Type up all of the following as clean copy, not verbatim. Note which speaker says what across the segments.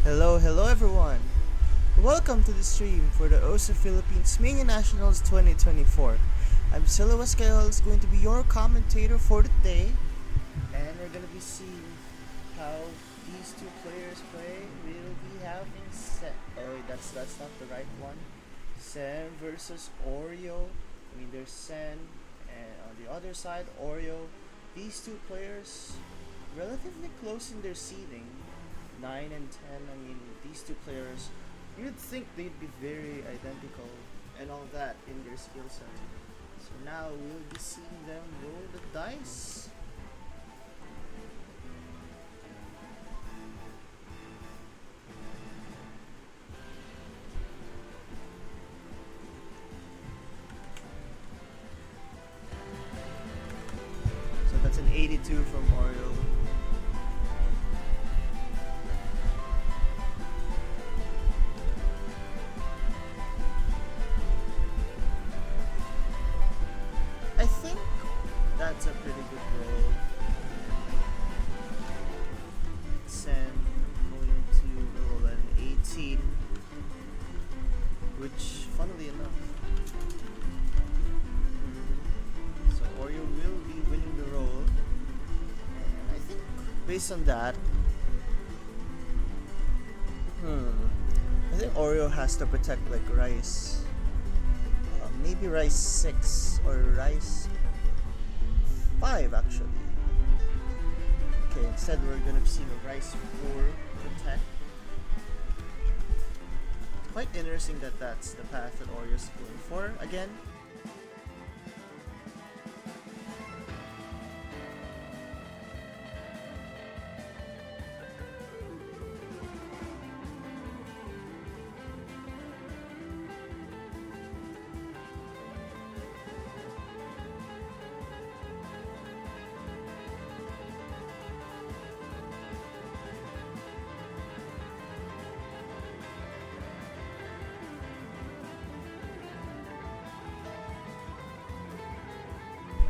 Speaker 1: Hello everyone! Welcome to the stream for the OSA Philippines Mini Nationals 2024. I'm Silo Wascayo, who's going to be your commentator for the day, and we're going to be seeing how these two players play. We'll be having that's not the right one. Sen versus Oreo. There's Sen, and on the other side, Oreo. These two players relatively close in their seeding, 9 and 10. These two players, you'd think they'd be very identical and all that in their skill set. So now we'll be seeing them roll the dice. So that's an 82 from Oreo. I think that's a pretty good roll. Sen going to roll an 18, which, funnily enough, so Oreo will be winning the roll. And I think based on that, I think Oreo has to protect like Rice. Maybe Rice 6 or Rice 5 actually. Okay, instead we're gonna be seeing a Rice 4 protect. Quite interesting that that's the path that Oreo's going for again.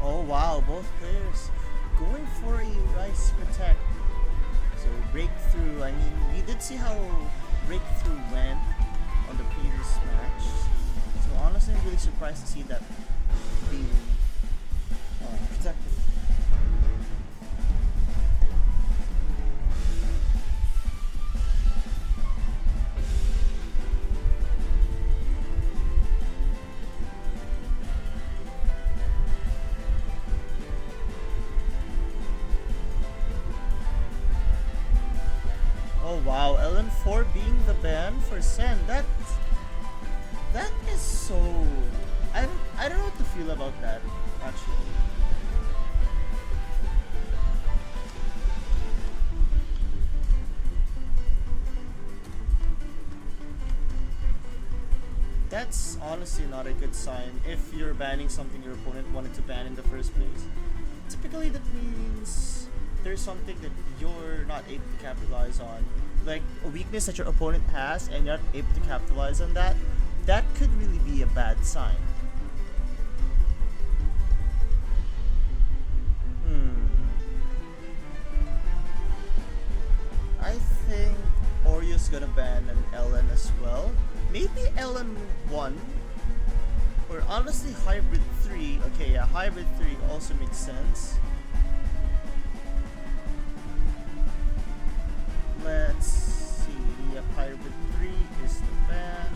Speaker 1: Oh wow, both players going for a Rice protect. So breakthrough, we did see how breakthrough went on the previous match. So honestly, I'm really surprised to see that being protected. Oh wow, LN4 being the ban for Sen. That is so. I don't know what to feel about that actually. That's honestly not a good sign if you're banning something your opponent wanted to ban in the first place. Typically that means there's something that you're not able to capitalize on, like a weakness that your opponent has and you're not able to capitalize on that. That could really be a bad sign. I think Oreo's gonna ban an LN as well. Maybe LN1 or honestly Hybrid 3. Okay, yeah, Hybrid 3 also makes sense. Let's see, Hybrid 3 is the ban.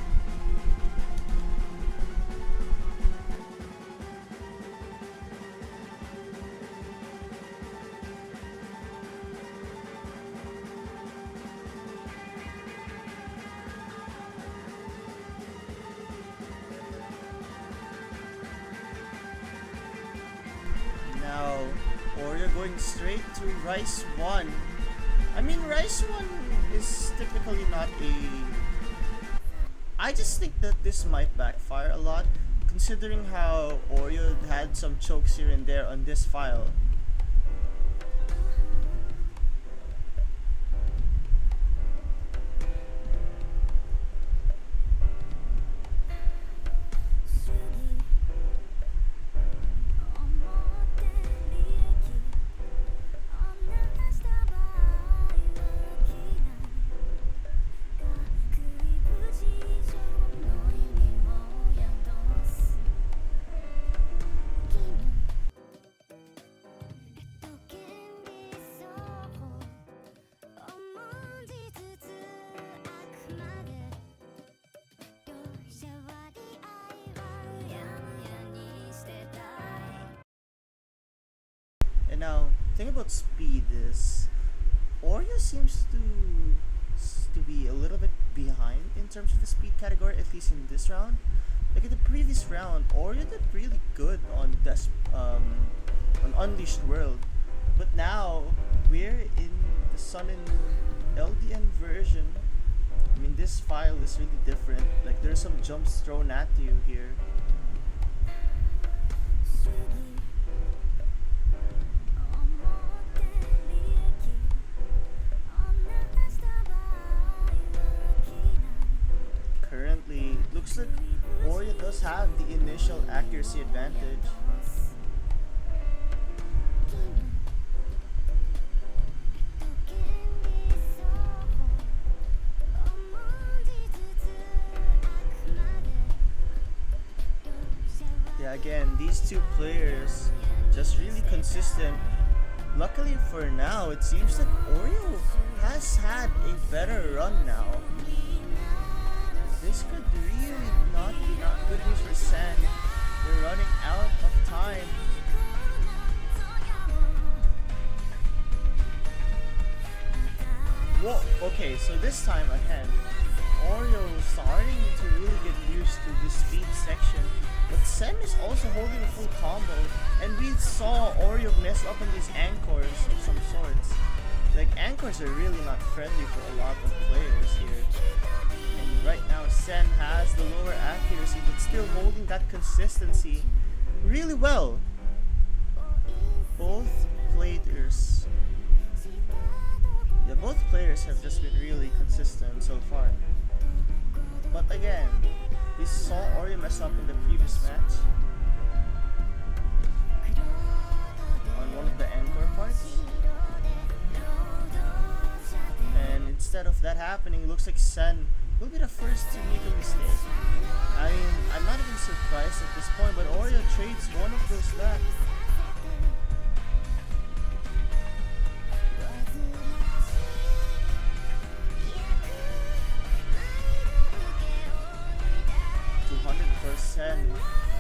Speaker 1: Now, Oreo going straight to Rice 1. Rice 1 is typically not a... I just think that this might backfire a lot, considering how Oreo had some chokes here and there on this file. And now, thing about speed is Oreo seems to be a little bit behind in terms of the speed category, at least in this round. Like in the previous round, Oreo did really good on on Unleashed World, but now we're in the Sun and Moon LDN version. I mean, this file is really different. Like there's some jumps thrown at you here. Currently, looks like Oreo does have the initial accuracy advantage. Yeah, again, these two players just really consistent. Luckily for now, it seems like Oreo has had a better run now. This could really not be good news for Sen. They're running out of time. Whoa, okay, so this time ahead, Oreo starting to really get used to the speed section, but Sen is also holding a full combo, and we saw Oreo mess up on these anchors of some sorts. Like, anchors are really not friendly for a lot of players here. And right now, Sen has the lower accuracy, but still holding that consistency really well. Both players have just been really consistent so far. But again, we saw Oreo mess up in the previous match on one of the encore parts. And instead of that happening, it looks like Sen will be the first to make a mistake. I mean, I'm not even surprised at this point, but Oreo trades one of those back.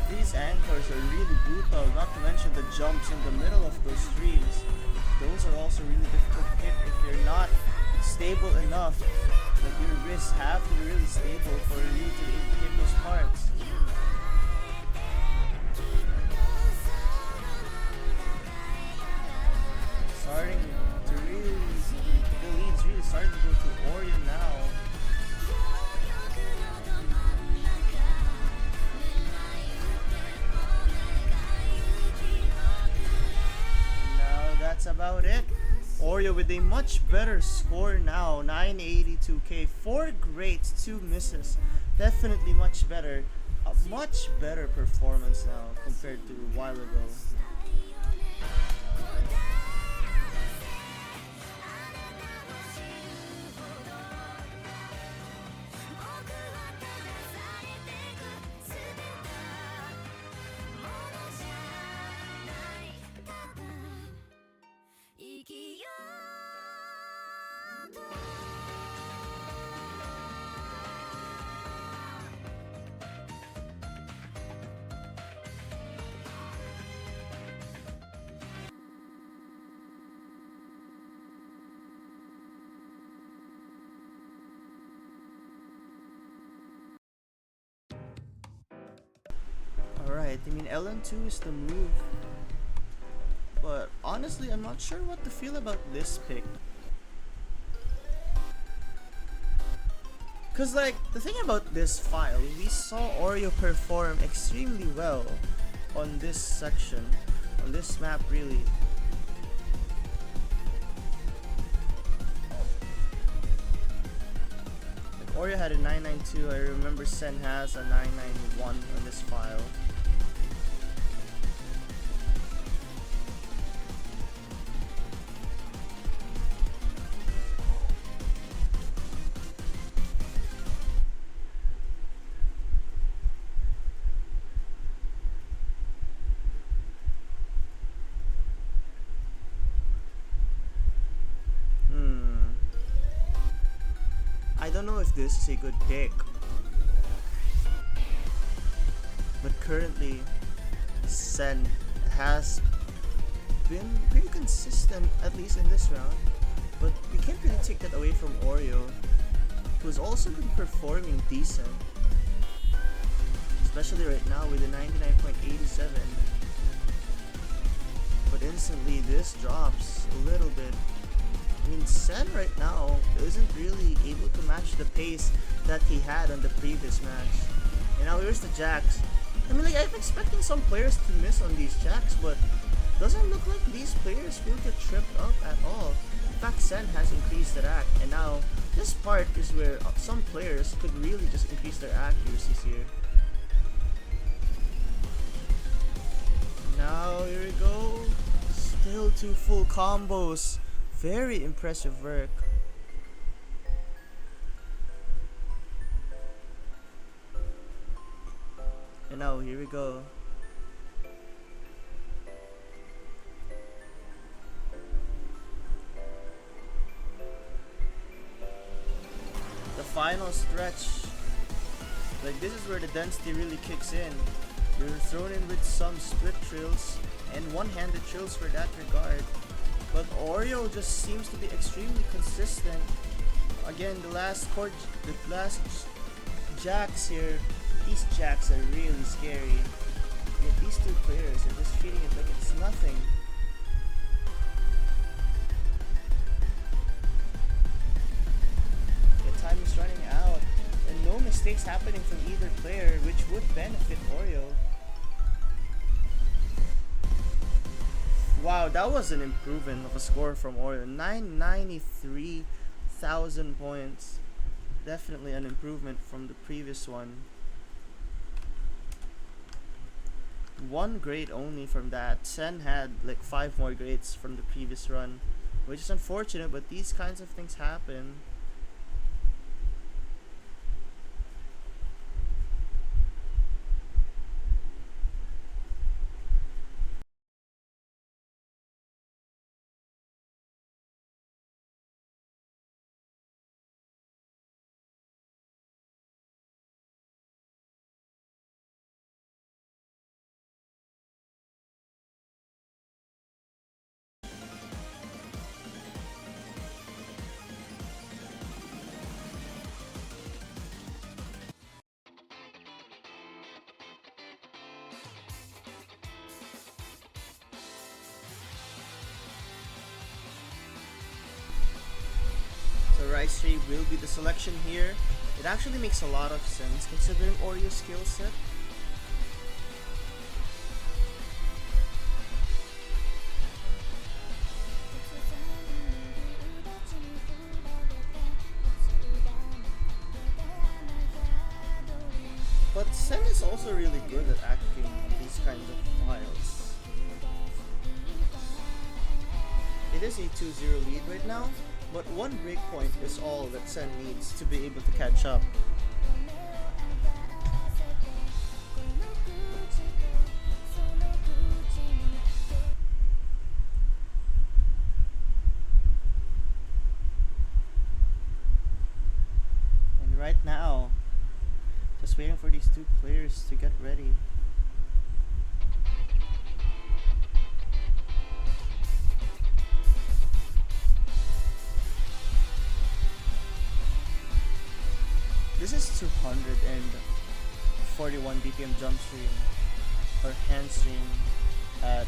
Speaker 1: These anchors are really brutal, not to mention the jumps in the middle of those streams. Those are also really difficult to hit if you're not stable enough. Like your wrists have to be really stable for you to hit those parts. Starting to really, the lead's really starting to go to Oreo now. That's about it. Oreo with a much better score now, 982k, 4 greats, 2 misses. Definitely much better. A much better performance now compared to a while ago. Alright, I mean LN2 is the move. But honestly, I'm not sure what to feel about this pick. Cause like, the thing about this file, we saw Oreo perform extremely well on this section, on this map really. Like, Oreo had a 992, I remember Sen has a 991 on this file. I don't know if this is a good pick, but currently Sen has been pretty consistent, at least in this round. But we can't really take that away from Oreo, who's also been performing decent. Especially right now with the 99.87. But instantly this drops a little bit. I mean, Sen right now isn't really able to match the pace that he had on the previous match. And now here's the jacks. I mean, like, I'm expecting some players to miss on these jacks, but doesn't look like these players will get tripped up at all. In fact, Sen has increased their act, and now this part is where some players could really just increase their accuracies here. Now here we go. Still 2 full combos. Very impressive work. And now here we go. The final stretch. Like, this is where the density really kicks in. You're thrown in with some split trills and one-handed trills for that regard. But Oreo just seems to be extremely consistent. Again, the last jacks here, these jacks are really scary. Yet these two players are just treating it like it's nothing. The time is running out, and no mistakes happening from either player, which would benefit Oreo. Wow, that was an improvement of a score from Oreo. 993,000 points. Definitely an improvement from the previous one. 1 grade only from that. Sen had like 5 more grades from the previous run, which is unfortunate, but these kinds of things happen. So Rice Tree will be the selection here. It actually makes a lot of sense considering Oreo's skill set. But Sen is also really good at acting these kinds of files. It is a 2-0 lead right now, but 1 breakpoint is all that Sen needs to be able to catch up. And right now, just waiting for these two players to get ready. This is 241 BPM jump stream or hand stream at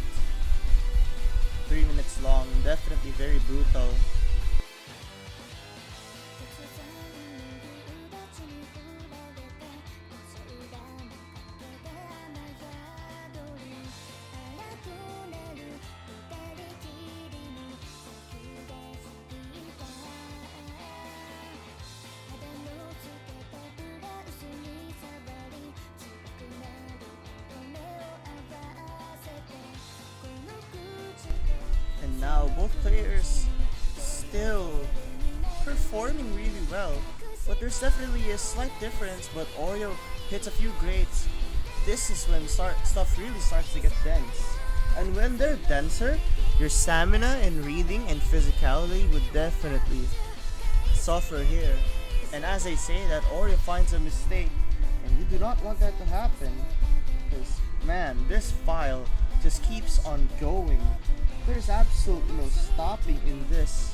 Speaker 1: 3 minutes long. Definitely very brutal. And now both players still performing really well, but there's definitely a slight difference. But Oreo hits a few grades. This is when stuff really starts to get dense, and when they're denser, your stamina and reading and physicality would definitely suffer here. And as I say that, Oreo finds a mistake, and we do not want that to happen, because man, this file just keeps on going. There's absolutely no stopping in this.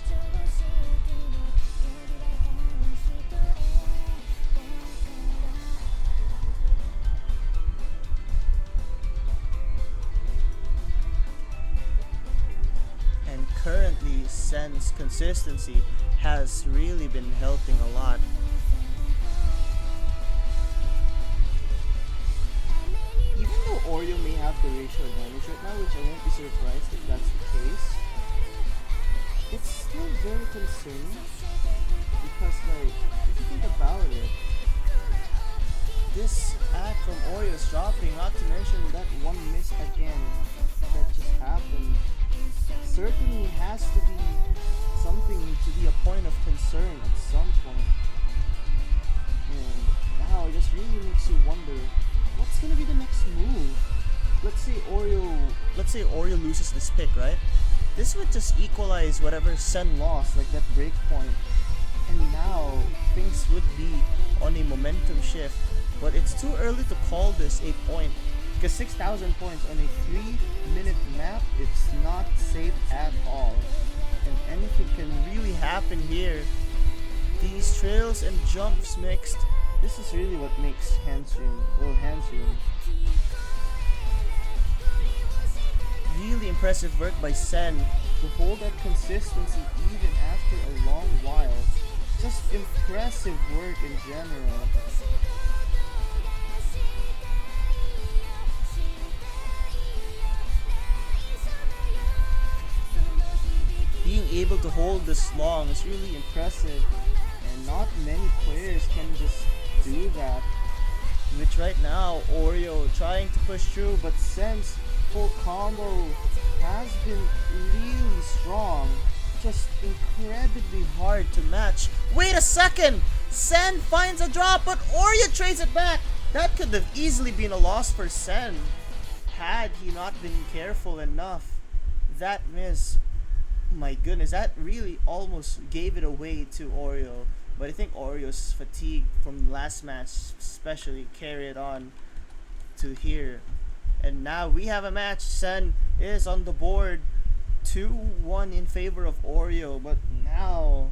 Speaker 1: And currently, Sen's consistency has really been helping a lot. Even though Oreo may have the racial advantage right now, which I won't be surprised if that's the case, it's still very concerning because, like, if you think about it, this act from Oreo is dropping, not to mention that one miss again that just happened, certainly has to be something to be a point of concern at some point. And now it just really makes you wonder, what's gonna be the next move? Let's say Oreo loses this pick, right? This would just equalize whatever Sen lost, like that break point. And now things would be on a momentum shift. But it's too early to call this a point, because 6,000 points on a 3-minute map, it's not safe at all. And anything can really happen here. These trails and jumps mixed, this is really what makes Handsroom. Really impressive work by Sen to hold that consistency even after a long while. Just impressive work in general. Being able to hold this long is really impressive, and not many players can just do that. Which right now, Oreo trying to push through, but Sen's full combo has been really strong. Just incredibly hard to match. Wait a second! Sen finds a drop, but Oreo trades it back! That could have easily been a loss for Sen had he not been careful enough. That miss, my goodness, that really almost gave it away to Oreo. But I think Oreo's fatigue from last match especially carried on to here. And now we have a match. Sen is on the board, 2-1 in favor of Oreo. But now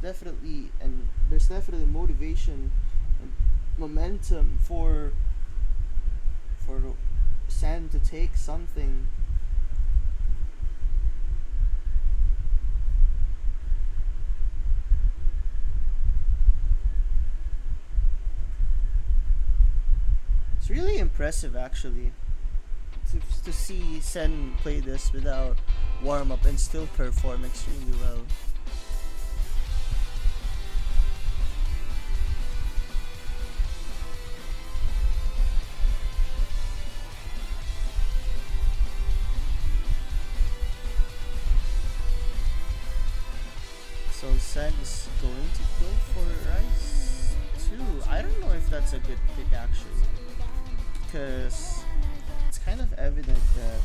Speaker 1: there's definitely motivation and momentum for Sen to take something. It's really impressive actually to see Sen play this without warm-up and still perform extremely well. So Sen is going to go for Rice 2. I don't know if that's a good pick actually, because it's kind of evident that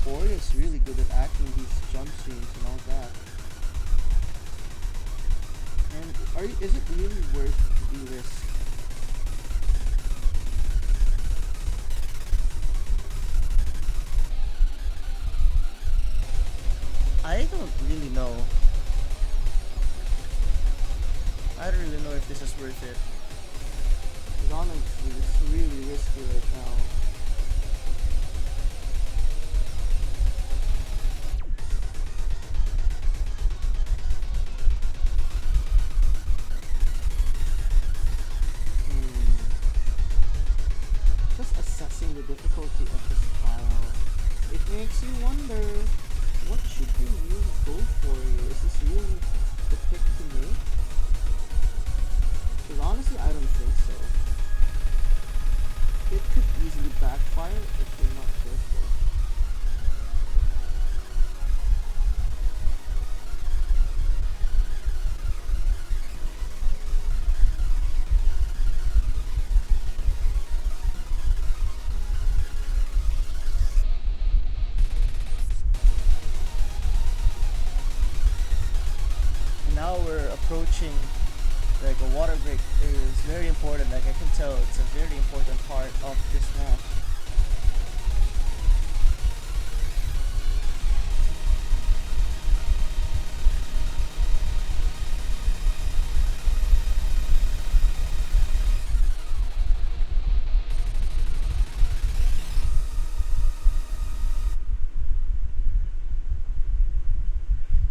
Speaker 1: Oreo is really good at acting these jump streams and all that. And is it really worth the risk? I don't really know. I don't really know if this is worth it. Honestly, it's really risky right now. Just assessing the difficulty of this pile, it makes you wonder, what should you really go for here? Is this really the pick to make? Because honestly, I don't think so. It could easily backfire if you're not careful. And now we're approaching like a water break is very important. Like I can tell it's a very important part of this match.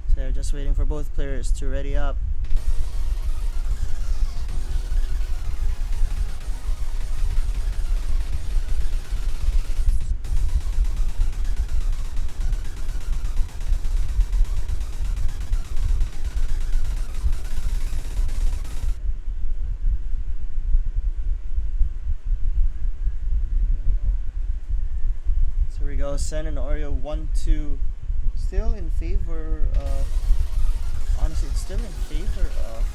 Speaker 1: So they're just waiting for both players to ready up. So here we go, Sen and Oreo 1-2. Still in favor of, honestly, it's still in favor of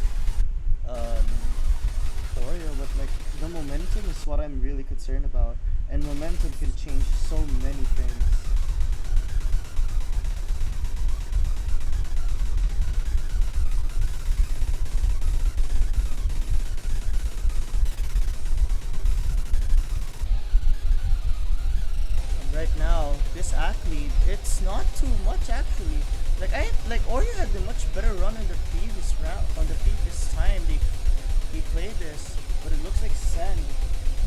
Speaker 1: Oreo, but like the momentum is what I'm really concerned about, and momentum can change so many things. And right now, this athlete, it's not too much actually. Like Oreo had a much better run in the previous round, on the previous time they played this, but it looks like Sen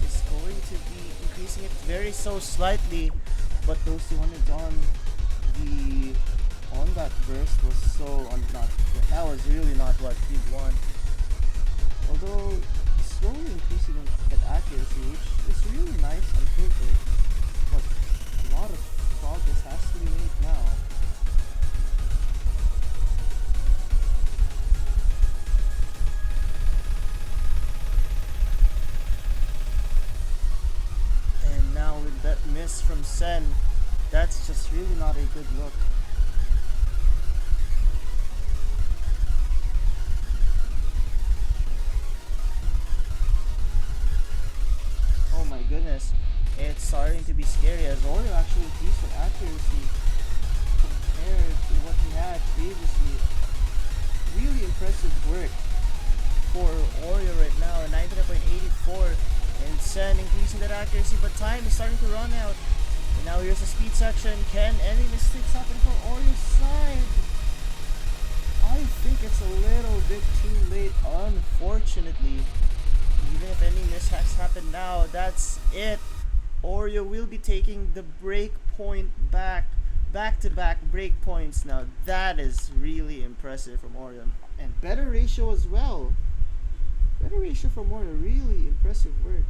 Speaker 1: is going to be increasing it very so slightly, but those 200s on that burst was so not, that was really not what he'd want. Although slowly increasing that accuracy, which is really nice on paper, but a lot of progress has to be made now. And now with that miss from Sen, that's just really not a good look. Oh my goodness, it's starting to be scary as Oreo actually increased her accuracy compared to what he had previously. Really impressive work for Oreo right now, 99.84, and Sen increasing that accuracy, but time is starting to run out. And now here's the speed section. Can any mistakes happen for Oreo's side? I think it's a little bit too late, unfortunately. Even if any mishaps happen now, that's it. Oreo will be taking the break point back-to-back break points now. That is really impressive from Oreo, and better ratio as well. Better ratio from Oreo, really impressive work.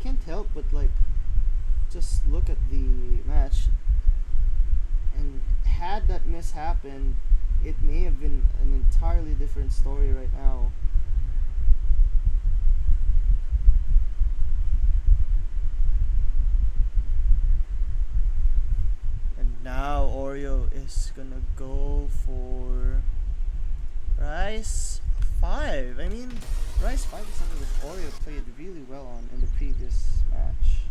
Speaker 1: Can't help but like just look at the match, and had that miss happened, it may have been an entirely different story right now. And now Oreo is gonna go for Rice 5. I mean, Rice 5 is something that Oreo played really well on in the previous match.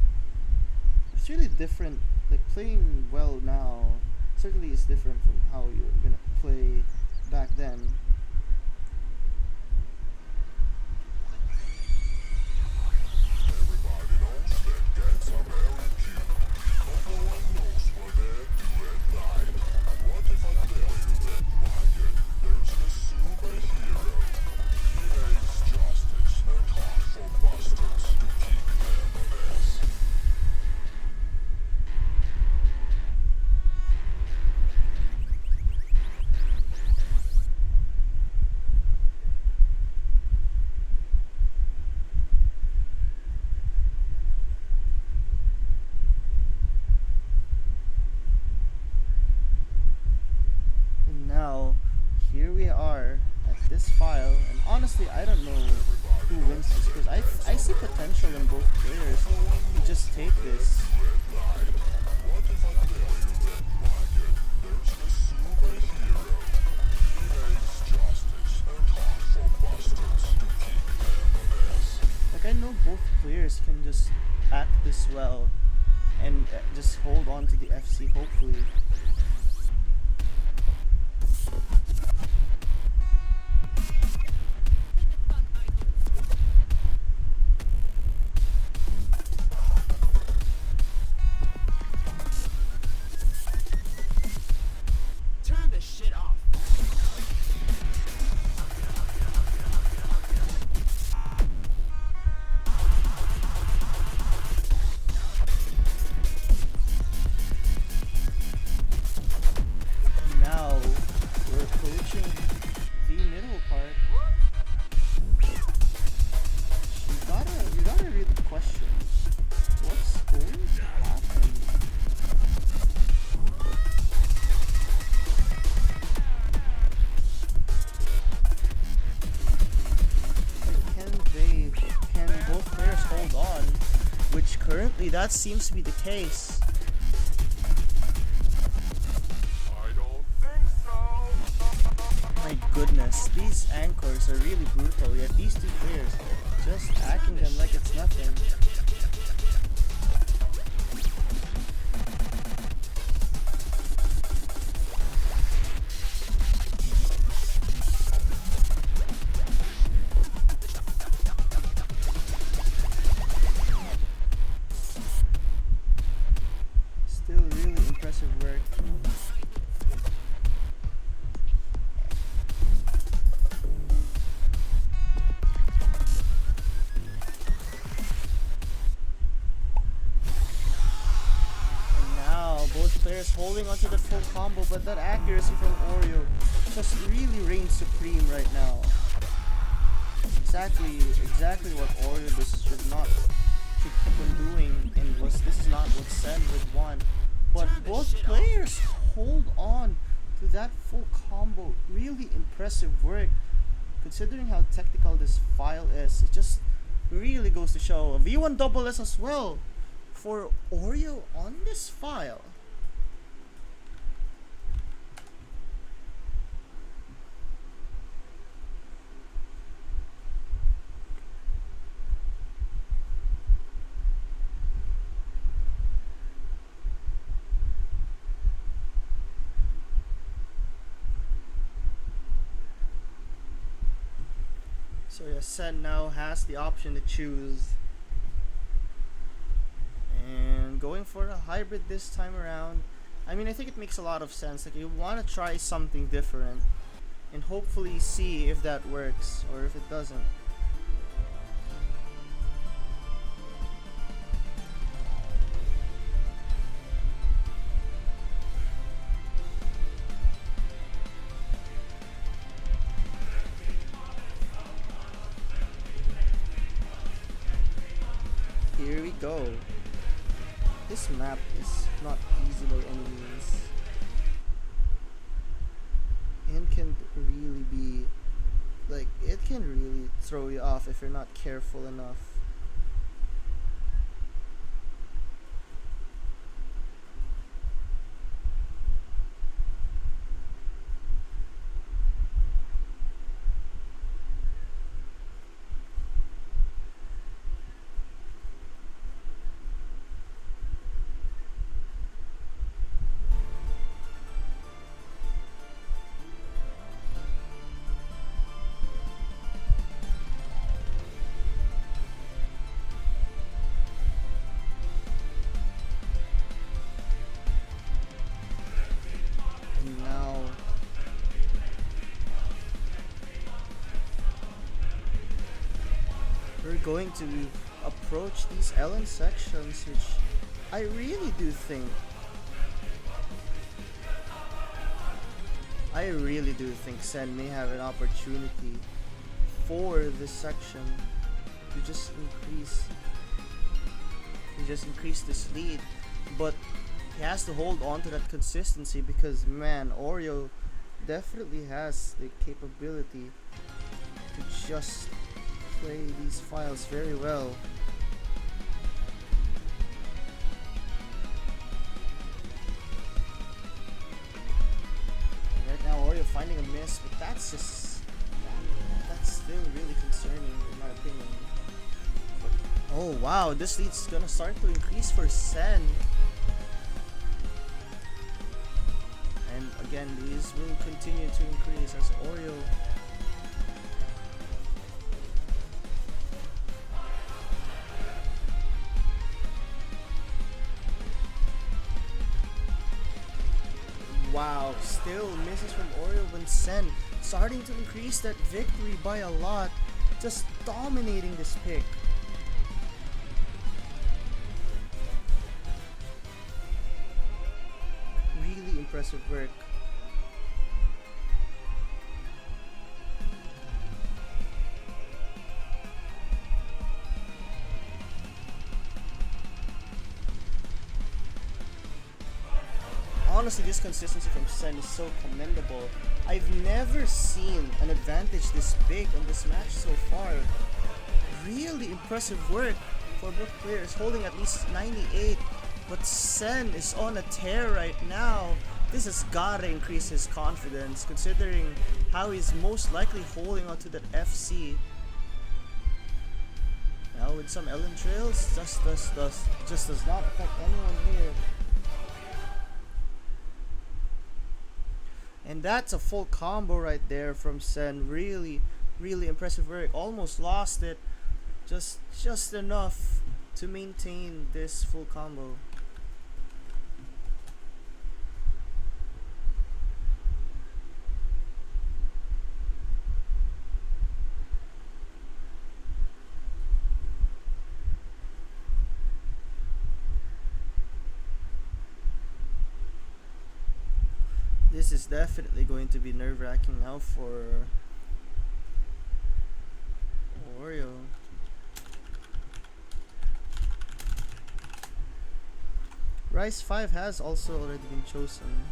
Speaker 1: It's really different, like playing well now certainly is different from how you're gonna play back then. Now, here we are at this file, and honestly, I don't know who wins this because I see potential in both players to just take this. Like I know both players can just act this well and just hold on to the FC hopefully. Apparently that seems to be the case.
Speaker 2: I don't think so.
Speaker 1: My goodness, these anchors are really brutal, yet these two players just hacking them like it's nothing. Still really impressive work. And now both players holding onto that full combo, but that accuracy from Oreo just really reigns supreme right now. Exactly what Oreo should keep on doing, and this is not what Sen would want. But both players hold on to that full combo. Really impressive work, considering how technical this file is. It just really goes to show a V1 double S as well for Oreo on this file. So yeah, Sen now has the option to choose. And going for a hybrid this time around. I mean, I think it makes a lot of sense. Like, you want to try something different and hopefully see if that works or if it doesn't. Here we go. This map is not easy by any means. And can really be, like, it can really throw you off if you're not careful enough. And now we're going to approach these Ellen sections, which I really do think Sen may have an opportunity for this section to just increase this lead, but he has to hold on to that consistency because, man, Oreo definitely has the capability to just play these files very well. Right now Oreo finding a miss, but that's still really concerning in my opinion. Oh wow, this lead's gonna start to increase for Sen. And again, these will continue to increase as Oreo wow, still misses from Oreo when Sen starting to increase that victory by a lot, just dominating this pick. Really impressive work. Honestly, this consistency from Sen is so commendable. I've never seen an advantage this big on this match so far. Really impressive work for both players, holding at least 98. But Sen is on a tear right now. This has gotta increase his confidence, considering how he's most likely holding onto that FC. Now with some Ellen trails, just does not affect anyone here. And that's a full combo right there from Sen. Really, really impressive work. Almost lost it. Just enough to maintain this full combo. This is definitely going to be nerve-wracking now for Oreo. Rice 5 has also already been chosen.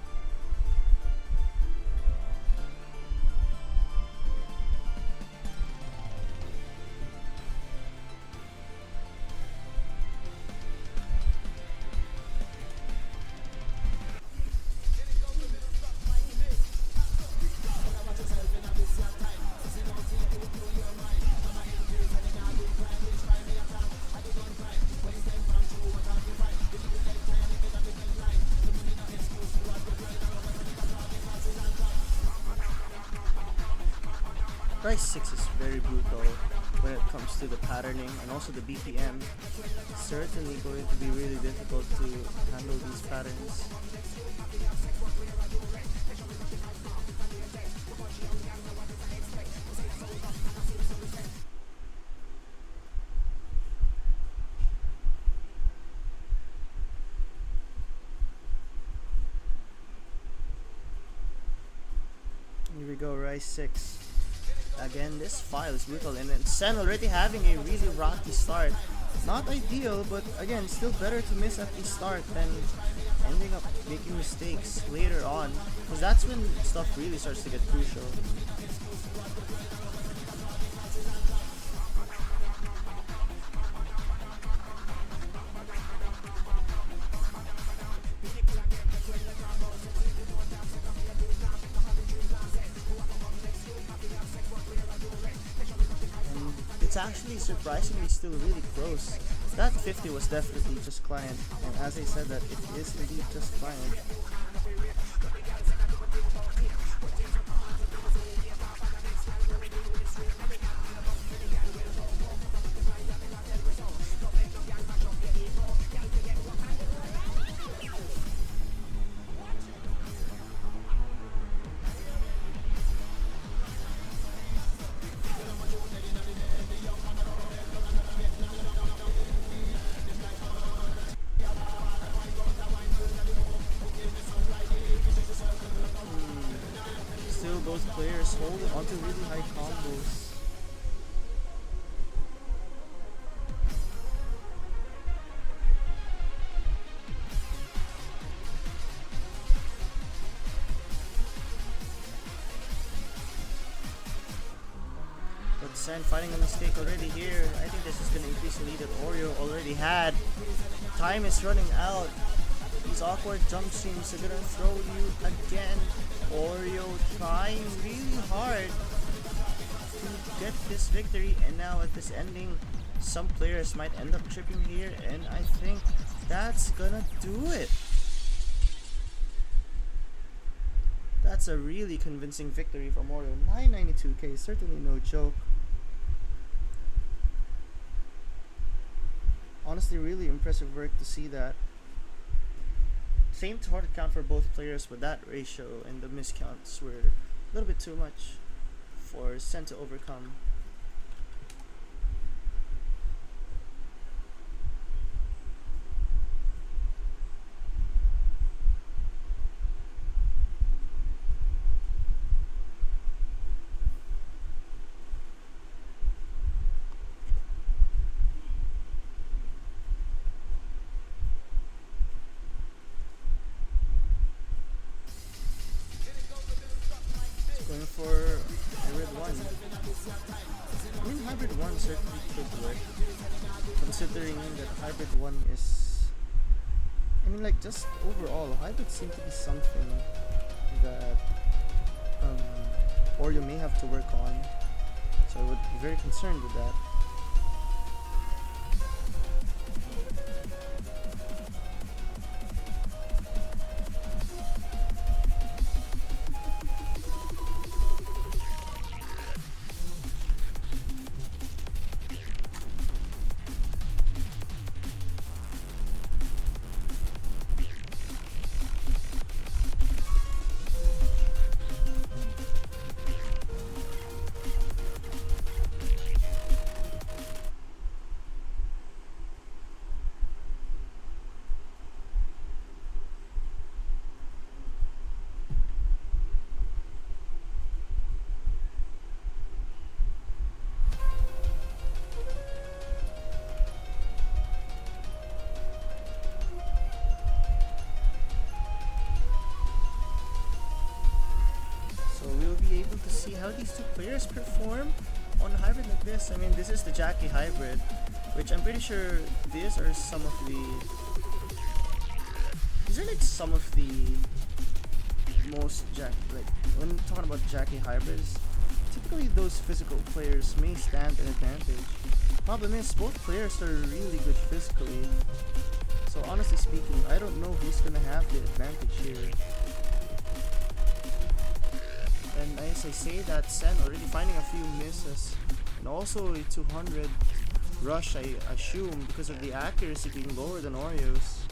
Speaker 1: Rice 6 is very brutal when it comes to the patterning and also the BPM. It's certainly going to be really difficult to handle these patterns. Here we go, Rice 6. Again, this file is brutal, and then Sen already having a really rocky start. Not ideal, but again, still better to miss at the start than ending up making mistakes later on, because that's when stuff really starts to get crucial. It's actually surprisingly still really close. That 50 was definitely just client, and as I said, that it is indeed just client. Both players holding onto really high combos. But Sen finding a mistake already here. I think this is going to increase the lead that Oreo already had. Time is running out. These awkward jump streams are going to throw you again. Oreo trying really hard to get this victory, and now at this ending, some players might end up tripping here, and I think that's gonna do it. That's a really convincing victory from Oreo. 992k, certainly no joke. Honestly, really impressive work to see that. Same target count for both players, but that ratio and the miscounts were a little bit too much for Sen to overcome. Going for hybrid 1. I mean, hybrid 1 certainly could work. considering that Hybrid 1 is... I mean, like, just overall, Hybrid seem to be something that Oreo may have to work on. So I would be very concerned with that. Able to see how these two players perform on a hybrid like this. I mean, this is the Jackie hybrid, which I'm pretty sure these are some of the... These are like some of the most like when talking about Jackie hybrids, typically those physical players may stand an advantage. Problem is, both players are really good physically. So honestly speaking, I don't know who's gonna have the advantage here. And as I say that, Sen already finding a few misses, and also a 200 rush, I assume, because of the accuracy being lower than Oreo's.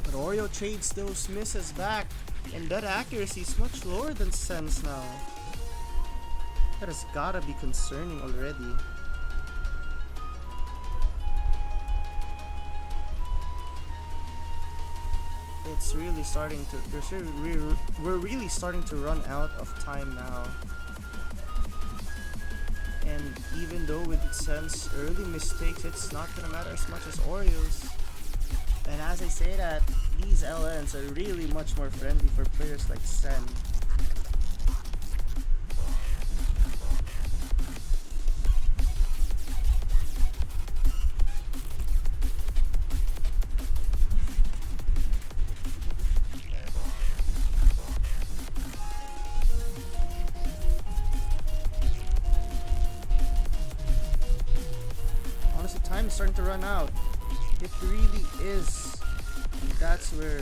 Speaker 1: But Oreo trades those misses back, and that accuracy is much lower than Sen's now. That has gotta be concerning already. It's really starting to, we're really starting to run out of time now. And even though with Sen's early mistakes, it's not gonna matter as much as Oreo's. And as I say that, these LNs are really much more friendly for players like Sen. Time is starting to run out. It really is. And that's where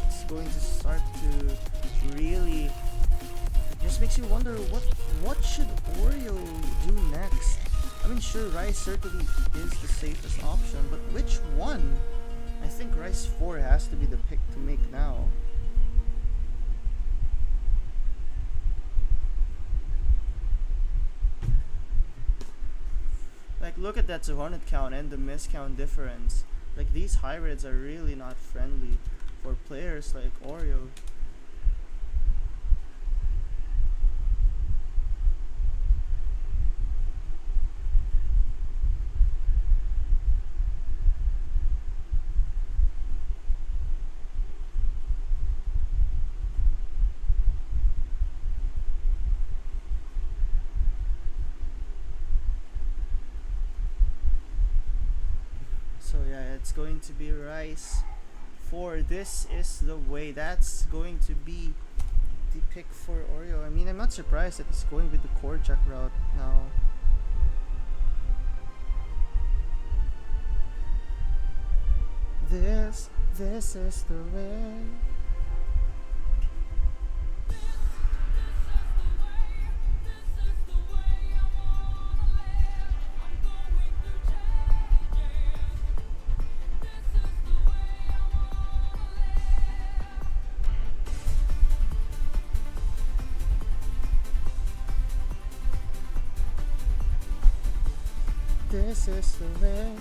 Speaker 1: it's going to start to really... It just makes you wonder what should Oreo do next? I mean, sure, Rice certainly is the safest option, but which one? I think Rice 4 has to be the pick to make now. Like, look at that 200 count and the miss count difference. Like, these hybrids are really not friendly for players like Oreo. So yeah, it's going to be Rice 4. This is the way. That's going to be the pick for Oreo. I mean, I'm not surprised that he's going with the core jack route now. This is the way. This is the way.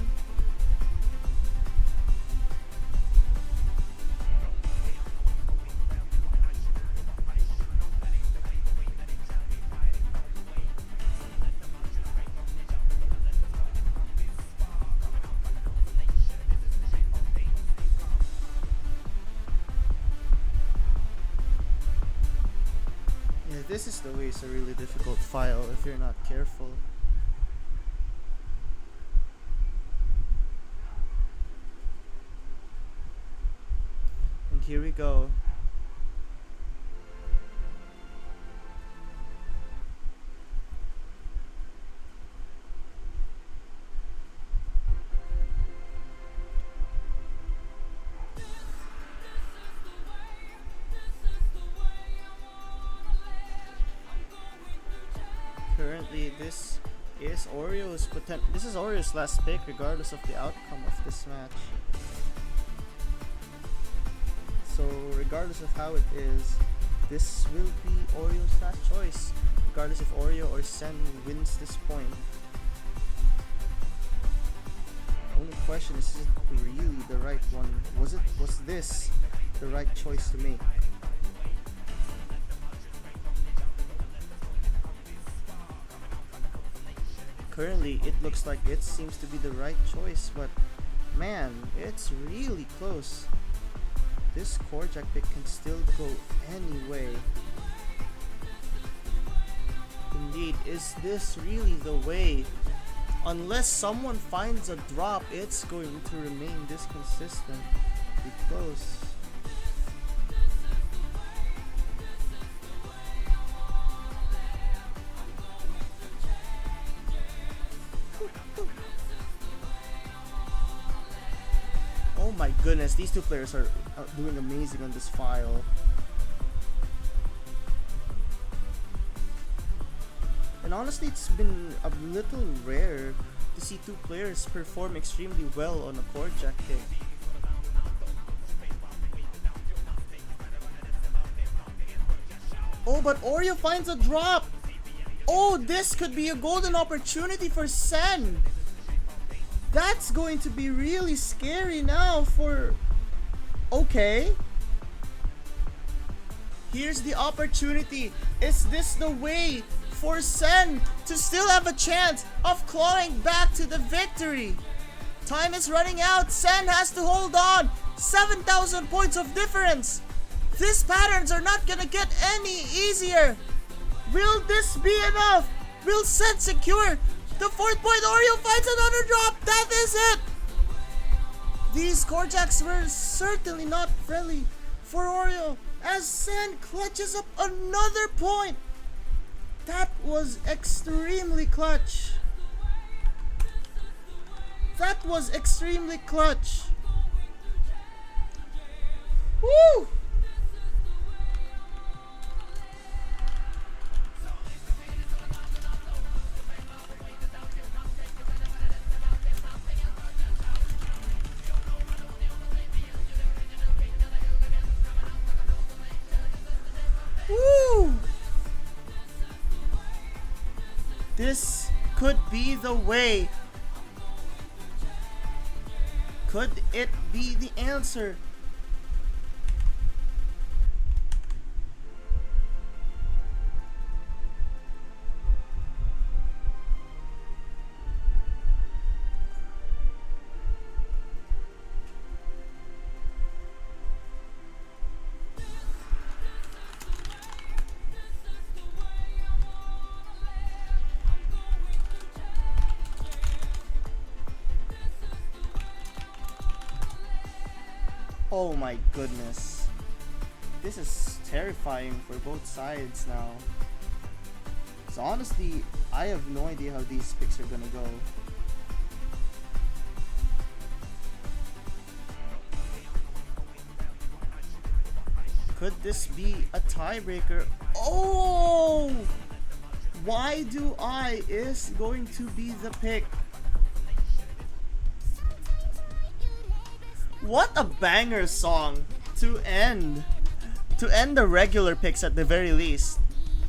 Speaker 1: This is the way it's a really difficult file if you're not careful. And here we go. Currently, this is Oreo's last pick, regardless of the outcome of this match. So, regardless of how it is, this will be Oreo's last choice, regardless if Oreo or Sen wins this point. The only question is it really the right one? Was this the right choice to make? Currently, it looks like it seems to be the right choice, but man, it's really close. This Korjak pick can still go any way. Indeed, is this really the way? Unless someone finds a drop, it's going to remain this consistent. Be close. Oh my goodness, these two players are doing amazing on this file. And honestly, it's been a little rare to see two players perform extremely well on a Korjak kick. Oh, but Oreo finds a drop! Oh, this could be a golden opportunity for Sen! That's going to be really scary now for... Okay. Here's the opportunity. Is this the way for Sen to still have a chance of clawing back to the victory? Time is running out. Sen has to hold on. 7,000 points of difference. These patterns are not gonna get any easier. Will this be enough? Will Sen secure the 4th point? Oreo finds another drop. That is it. These Korjaks were certainly not friendly for Oreo as Sen clutches up another point. That was extremely clutch. That was extremely clutch. Woo! Woo! This could be the way. Could it be the answer? Oh my goodness. This is terrifying for both sides now. So honestly, I have no idea how these picks are gonna go. Could this be a tiebreaker? Oh! Why do I is going to be the pick. What a banger song to end the regular picks at the very least.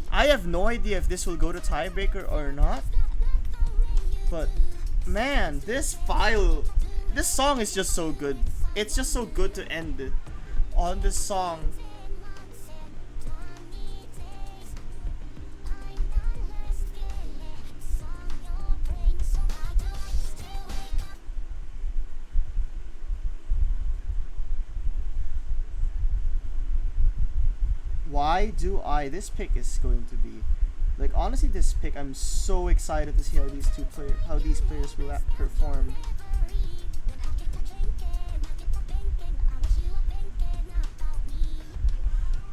Speaker 1: I have no idea if this will go to tiebreaker or not. But man, this song is just so good. It's just so good to end on this song. why do I? This pick is going to be, like, honestly, this pick, I'm so excited to see how these players will perform.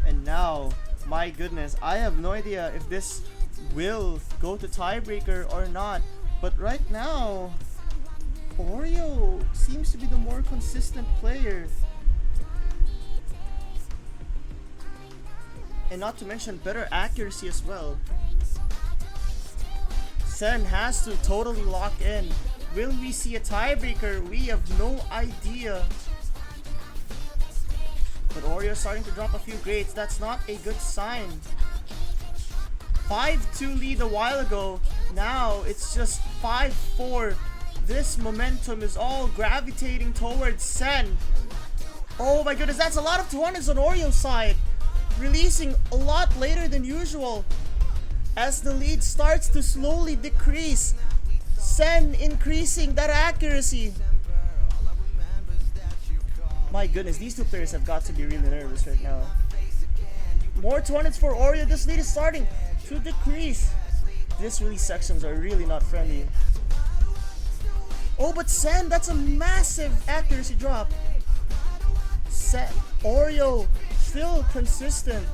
Speaker 1: And now, my goodness, I have no idea if this will go to tiebreaker or not. But right now, Oreo seems to be the more consistent player. And not to mention better accuracy as well. Sen has to totally lock in. Will we see a tiebreaker? We have no idea. But Oreo starting to drop a few grades. That's not a good sign. 5-2 lead a while ago. Now it's just 5-4. This momentum is all gravitating towards Sen. Oh my goodness, that's a lot of 200s on Oreo's side. Releasing a lot later than usual. As the lead starts to slowly decrease. Sen increasing that accuracy. My goodness, these two players have got to be really nervous right now. More 200s for Oreo. This lead is starting to decrease. This release sections are really not friendly. Oh, but Sen, that's a massive accuracy drop. Oreo still consistent.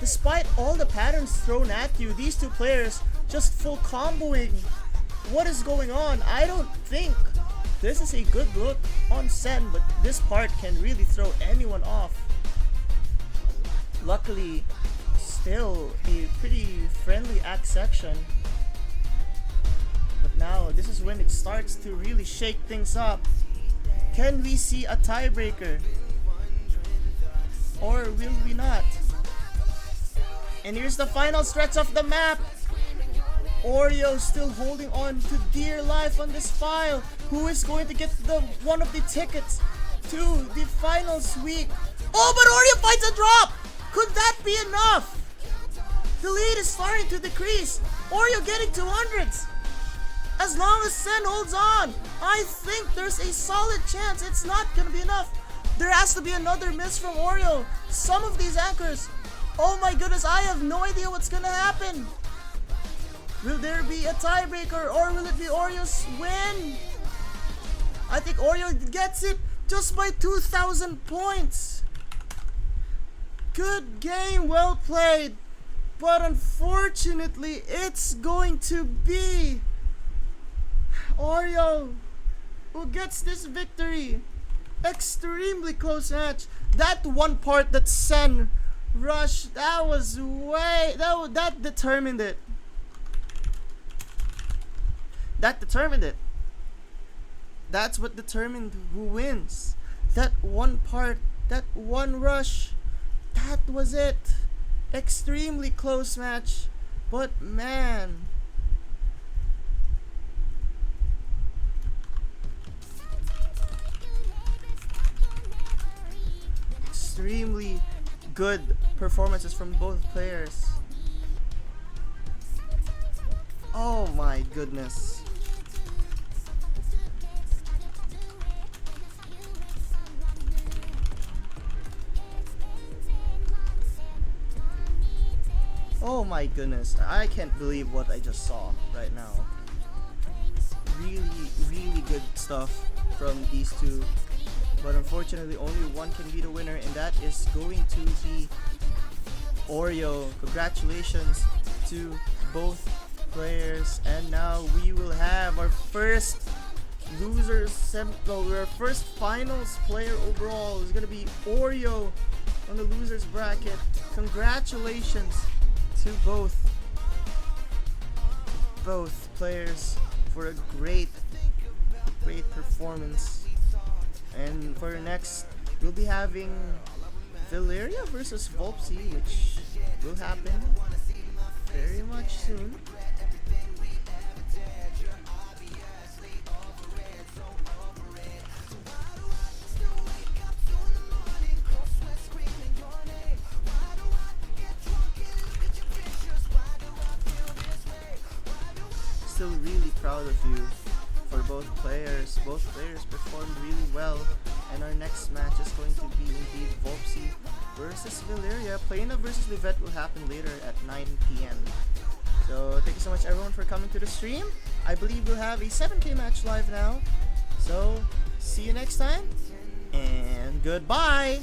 Speaker 1: Despite all the patterns thrown at you, these two players just full comboing. What is going on? I don't think this is a good look on Sen, but this part can really throw anyone off. Luckily, still a pretty friendly act section. But now, this is when it starts to really shake things up. Can we see a tiebreaker? Or will we not? And here's the final stretch of the map. Oreo still holding on to dear life on this file. Who is going to get one of the tickets to the finals week? Oh, but Oreo finds a drop! Could that be enough? The lead is starting to decrease. Oreo getting 200s. As long as Sen holds on, I think there's a solid chance it's not gonna be enough. There has to be another miss from Oreo. Some of these anchors. Oh my goodness, I have no idea what's gonna happen. Will there be a tiebreaker or will it be Oreo's win? I think Oreo gets it just by 2,000 points. Good game, well played. But unfortunately, it's going to be Oreo who gets this victory. Extremely close match. That one part that Sen rushed, that was that determined it. That determined it. That's what determined who wins. That one part, that one rush, that was it. Extremely close match, but man, extremely good performances from both players. Oh my goodness. Oh my goodness, I can't believe what I just saw right now. Really, really good stuff from these two. But unfortunately, only one can be the winner, and that is going to be Oreo. Congratulations to both players. And now we will have our first our first finals player overall is going to be Oreo on the losers bracket. Congratulations to both players for a great performance. And for next, we'll be having Valeria versus Volpsy, which will happen very much soon. Still really proud of you for both players. Both players performed really well, and our next match is going to be indeed Volpsy versus Valeria. Plano versus Livette will happen later at 9 p.m. So thank you so much everyone for coming to the stream. I believe we'll have a 7K match live now. So see you next time and goodbye.